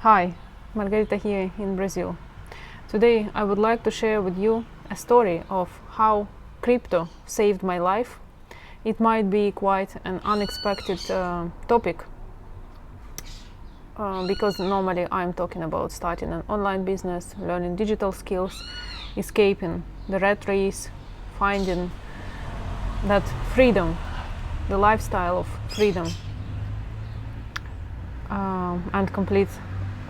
Hi, Margarita here in Brazil. Today I would like to share with you a story of how crypto saved my life. It might be quite an unexpected topic because normally I'm talking about starting an online business, learning digital skills, escaping the rat race, finding that freedom, the lifestyle of freedom, and complete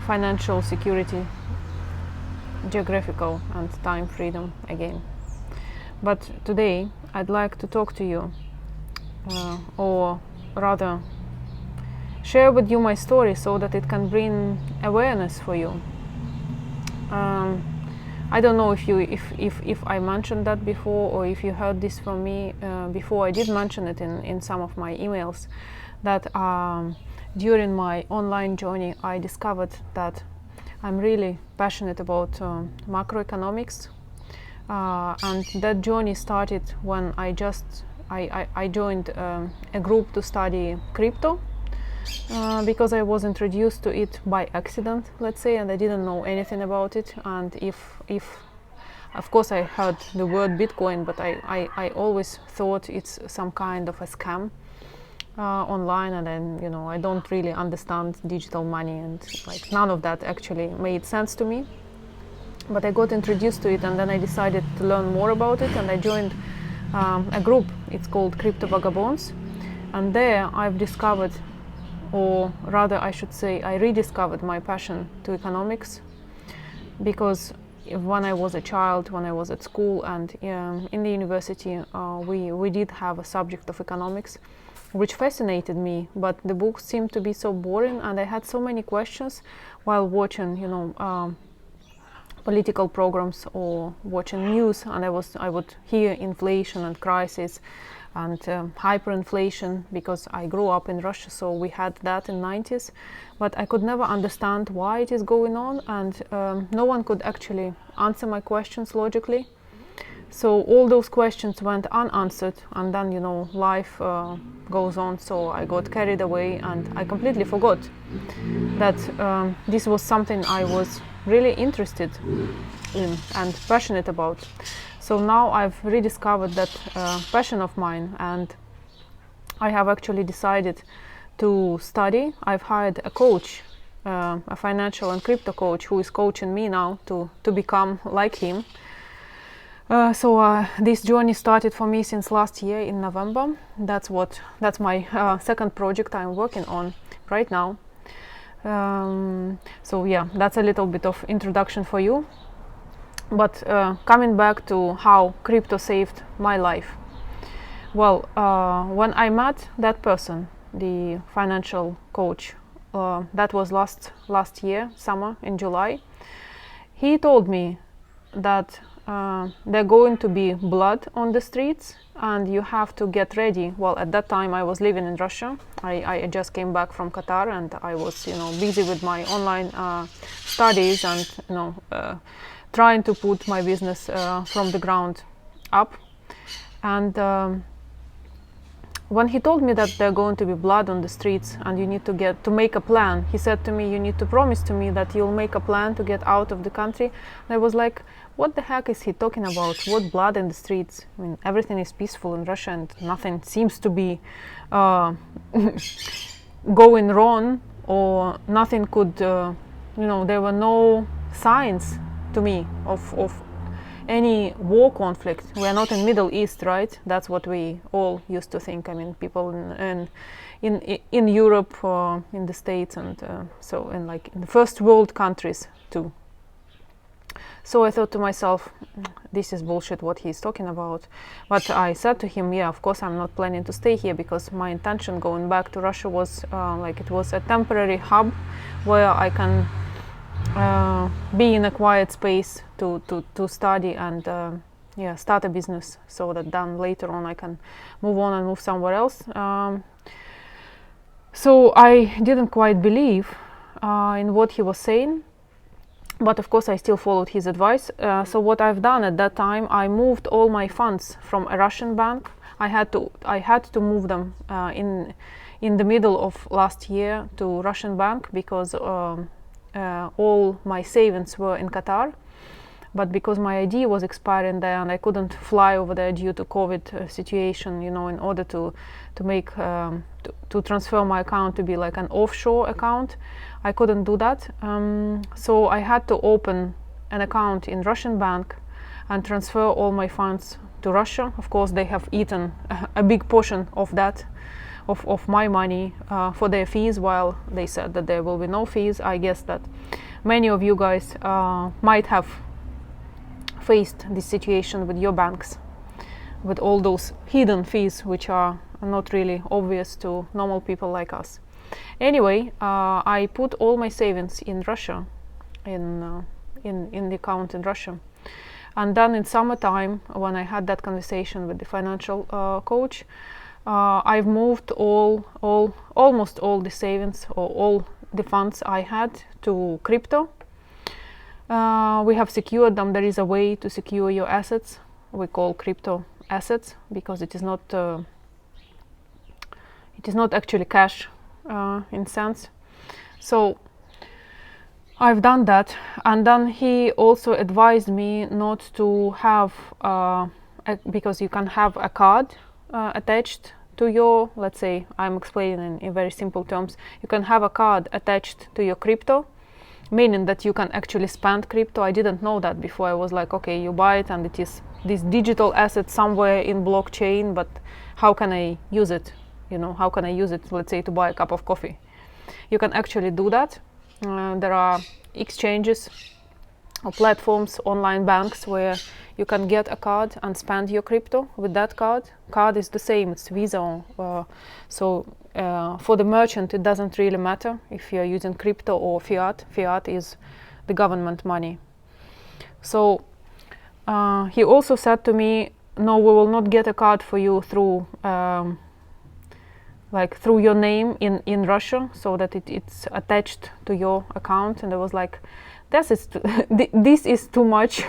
financial security, geographical and time freedom again. But today I'd like to talk to you, or rather share with you my story so that it can bring awareness for you. I don't know if I mentioned that before, or if you heard this from me before. I did mention it in some of my emails that during my online journey I discovered that I'm really passionate about macroeconomics, and that journey started when I joined a group to study crypto, because I was introduced to it by accident, let's say, and I didn't know anything about it. And if of course I heard the word Bitcoin, but I always thought it's some kind of a scam online, and then I don't really understand digital money, and like none of that actually made sense to me. But I got introduced to it, and then I decided to learn more about it, and I joined a group. It's called Crypto Vagabonds, and there I've discovered, or rather I should say I rediscovered my passion to economics, because when I was a child, when I was at school and in the university, we did have a subject of economics which fascinated me, but the books seemed to be so boring, and I had so many questions while watching political programs or watching news, and I would hear inflation and crisis and hyperinflation, because I grew up in Russia, so we had that in 90s, but I could never understand why it is going on, and no one could actually answer my questions logically. So all those questions went unanswered, and then life goes on, so I got carried away, and I completely forgot that this was something I was really interested in and passionate about. So now I've rediscovered that passion of mine, and I have actually decided to study. I've hired a coach, a financial and crypto coach, who is coaching me now to become like him. So this journey started for me since last year in November. That's my second project I'm working on right now. So yeah, that's a little bit of introduction for you. But coming back to how crypto saved my life. Well, when I met that person, the financial coach, that was last year, summer, in July, he told me that there going to be blood on the streets, and you have to get ready. Well, at that time I was living in Russia. I just came back from Qatar, and I was busy with my online studies, and trying to put my business from the ground up. And when he told me that there are going to be blood on the streets and you need to make a plan, he said to me, you need to promise to me that you'll make a plan to get out of the country. And I was like, what the heck is he talking about? What blood in the streets? I mean, everything is peaceful in Russia, and nothing seems to be going wrong, or nothing could, there were no signs to me of any war conflict. We are not in Middle East, right? That's what we all used to think. I mean, people in Europe, in the States, and so in the first world countries too. So I thought to myself, this is bullshit what he's talking about. But I said to him, yeah, of course I'm not planning to stay here, because my intention going back to Russia was it was a temporary hub where I can be in a quiet space to study and start a business, so that then later on I can move on and move somewhere else. So I didn't quite believe in what he was saying, but of course I still followed his advice. So what I've done at that time, I moved all my funds from a Russian bank. I had to move them in the middle of last year to Russian bank, because all my savings were in Qatar, but because my ID was expiring there and I couldn't fly over there due to COVID situation, in order to make to transfer my account to be like an offshore account, I couldn't do that. So I had to open an account in Russian bank and transfer all my funds to Russia. Of course, they have eaten a big portion of that, of my money for their fees, while they said that there will be no fees. I guess that many of you guys might have faced this situation with your banks, with all those hidden fees which are not really obvious to normal people like us. Anyway, I put all my savings in Russia, in the account in Russia. And then in summertime, when I had that conversation with the financial coach, I've moved almost all the savings, or all the funds I had, to crypto. We have secured them. There is a way to secure your assets. We call crypto assets because it is not actually cash in sense. So I've done that, and then he also advised me not to have because you can have a card attached to your, let's say, I'm explaining in very simple terms, you can have a card attached to your crypto, meaning that you can actually spend crypto. I didn't know that before. I was like, okay, you buy it and it is this digital asset somewhere in blockchain, but how can I use it? How can I use it, let's say, to buy a cup of coffee? You can actually do that. There are exchanges or platforms, online banks, where you can get a card and spend your crypto with that card. Card is the same, it's Visa. So for the merchant, it doesn't really matter if you're using crypto or fiat. Fiat is the government money. So he also said to me, no, we will not get a card for you through through your name in Russia, so that it's attached to your account. And I was like, this is too much.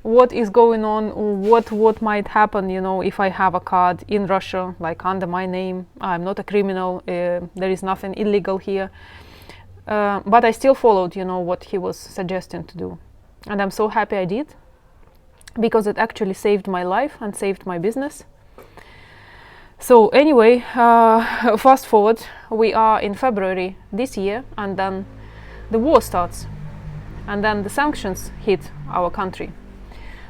What is going on? What might happen, if I have a card in Russia, like under my name? I'm not a criminal. There is nothing illegal here. But I still followed, what he was suggesting to do. And I'm so happy I did, because it actually saved my life and saved my business. So anyway, fast forward, we are in February this year, and then the war starts, and then the sanctions hit our country.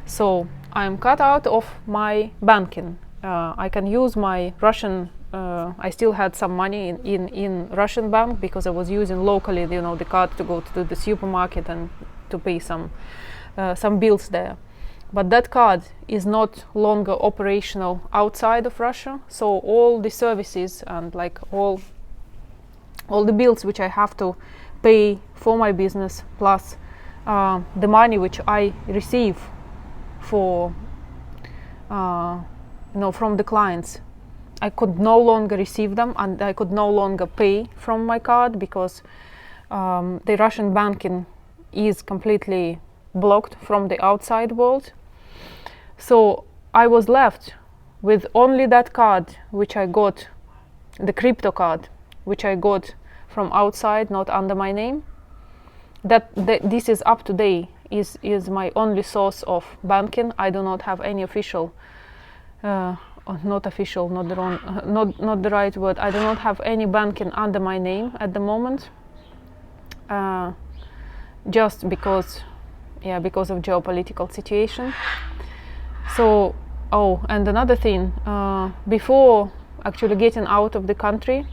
So I'm cut out of my banking. I can use my Russian, I still had some money in Russian bank, because I was using locally, the card to go to the supermarket and to pay some bills there. But that card is not longer operational outside of Russia, so all the services and all the bills which I have to pay for my business, plus the money which I receive from the clients, I could no longer receive them, and I could no longer pay from my card, because the Russian banking is completely blocked from the outside world. So I was left with only that card which I got, the crypto card, which I got from outside, not under my name. That this is up to date, is my only source of banking. I do not have any official, not official, not the right word. I do not have any banking under my name at the moment, just because of geopolitical situation. So, and another thing, before actually getting out of the country,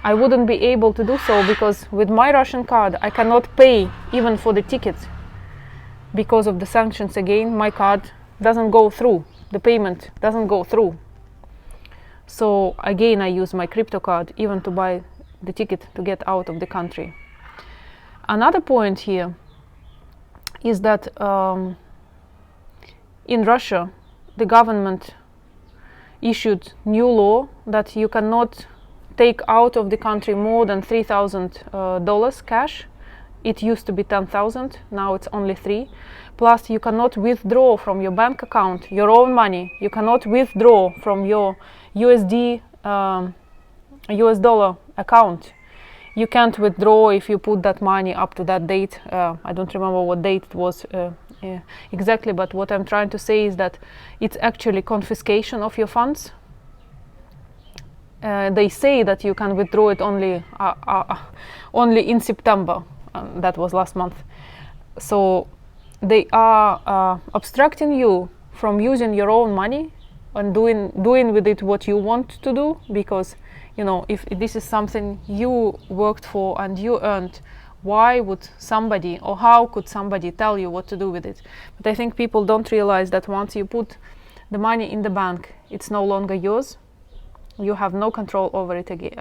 I wouldn't be able to do so, because with my Russian card I cannot pay even for the ticket. Because of the sanctions, again, my card doesn't go through, the payment doesn't go through. So again, I use my crypto card even to buy the ticket to get out of the country. Another point here is that in Russia, the government issued new law that you cannot take out of the country more than $3,000 cash. It used to be 10,000, now it's only 3. Plus, you cannot withdraw from your bank account your own money. You cannot withdraw from your US dollar account you can't withdraw if you put that money up to that date. I don't remember what date it was exactly, but what I'm trying to say is that it's actually confiscation of your funds. They say that you can withdraw it only in September. That was last month. So they are obstructing you from using your own money and doing with it what you want to do, because if this is something you worked for and you earned, why would somebody, or how could somebody tell you what to do with it? But I think people don't realize that once you put the money in the bank, it's no longer yours. You have no control over it again.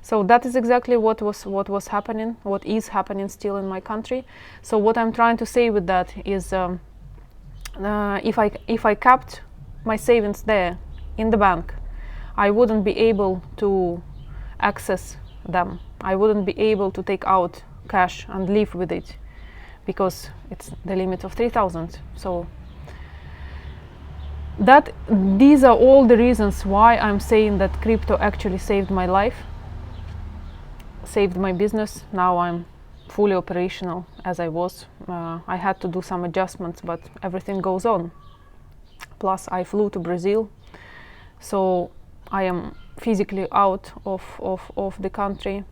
So that is exactly what was happening, what is happening still in my country. So what I'm trying to say with that is, if I kept my savings there in the bank, I wouldn't be able to access them. I wouldn't be able to take out cash and live with it, because it's the limit of 3,000. So these are all the reasons why I'm saying that crypto actually saved my life, saved my business. Now I'm fully operational as I was. I had to do some adjustments, but everything goes on. Plus I flew to Brazil, so I am physically out of the country.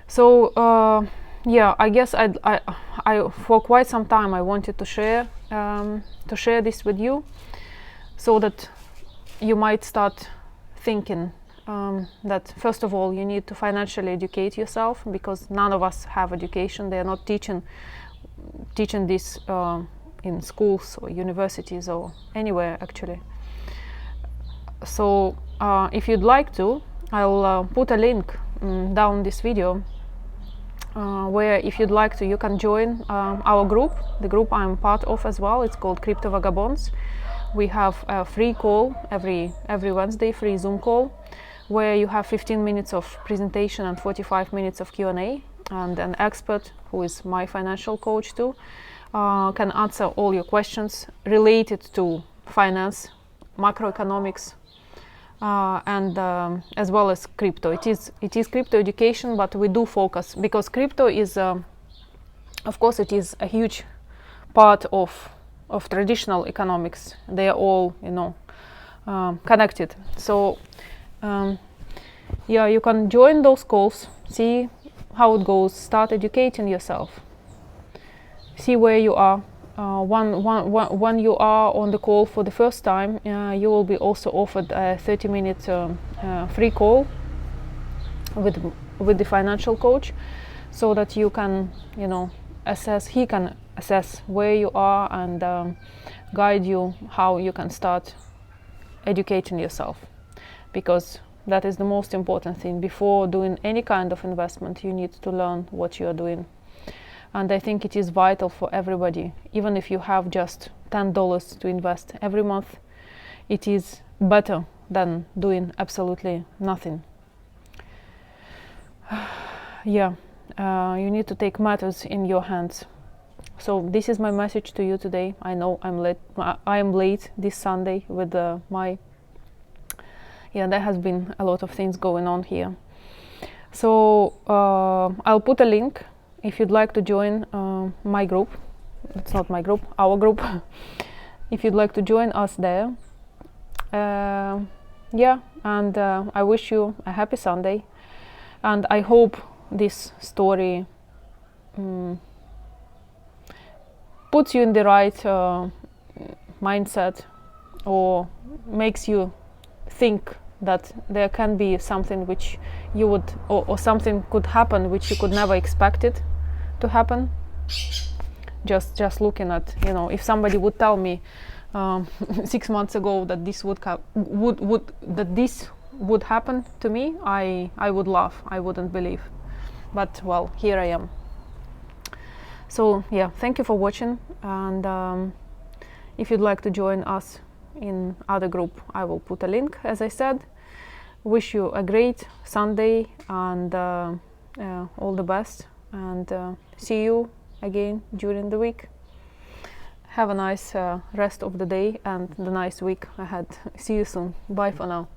So yeah, I guess I for quite some time I wanted to share this with you, so that you might start thinking that first of all you need to financially educate yourself, because none of us have education. They are not teaching this in schools or universities or anywhere actually. So if you'd like to, I'll put a link down this video where if you'd like to, you can join our group, the group I'm part of as well. It's called Crypto Vagabonds. We have a free call every Wednesday, free Zoom call, where you have 15 minutes of presentation and 45 minutes of Q&A, and an expert, who is my financial coach too, can answer all your questions related to finance, macroeconomics, and as well as crypto. It is crypto education, but we do focus, because crypto is, of course, it is a huge part of traditional economics. They are all, connected. So yeah, you can join those calls, see how it goes, start educating yourself, see where you are. When you are on the call for the first time, you will be also offered a 30-minute free call with the financial coach, so that you can, he can assess where you are and guide you how you can start educating yourself, because that is the most important thing. Before doing any kind of investment, you need to learn what you are doing. And I think it is vital for everybody. Even if you have just $10 to invest every month, it is better than doing absolutely nothing. Yeah, you need to take matters in your hands. So this is my message to you today. I know I'm late. I am late this Sunday with my. Yeah, there has been a lot of things going on here. So I'll put a link if you'd like to join my group. It's not my group, our group. If you'd like to join us there. Yeah, and I wish you a happy Sunday. And I hope this story puts you in the right mindset, or makes you think that there can be something which you would, or something could happen which you could never expect it to happen. Just looking at, if somebody would tell me 6 months ago that this would happen to me, I would laugh. I wouldn't believe. But well, here I am. So yeah, thank you for watching, and if you'd like to join us in other group, I will put a link, as I said. Wish you a great Sunday, and all the best, and see you again during the week. Have a nice rest of the day and the nice week ahead. See you soon. Bye for now.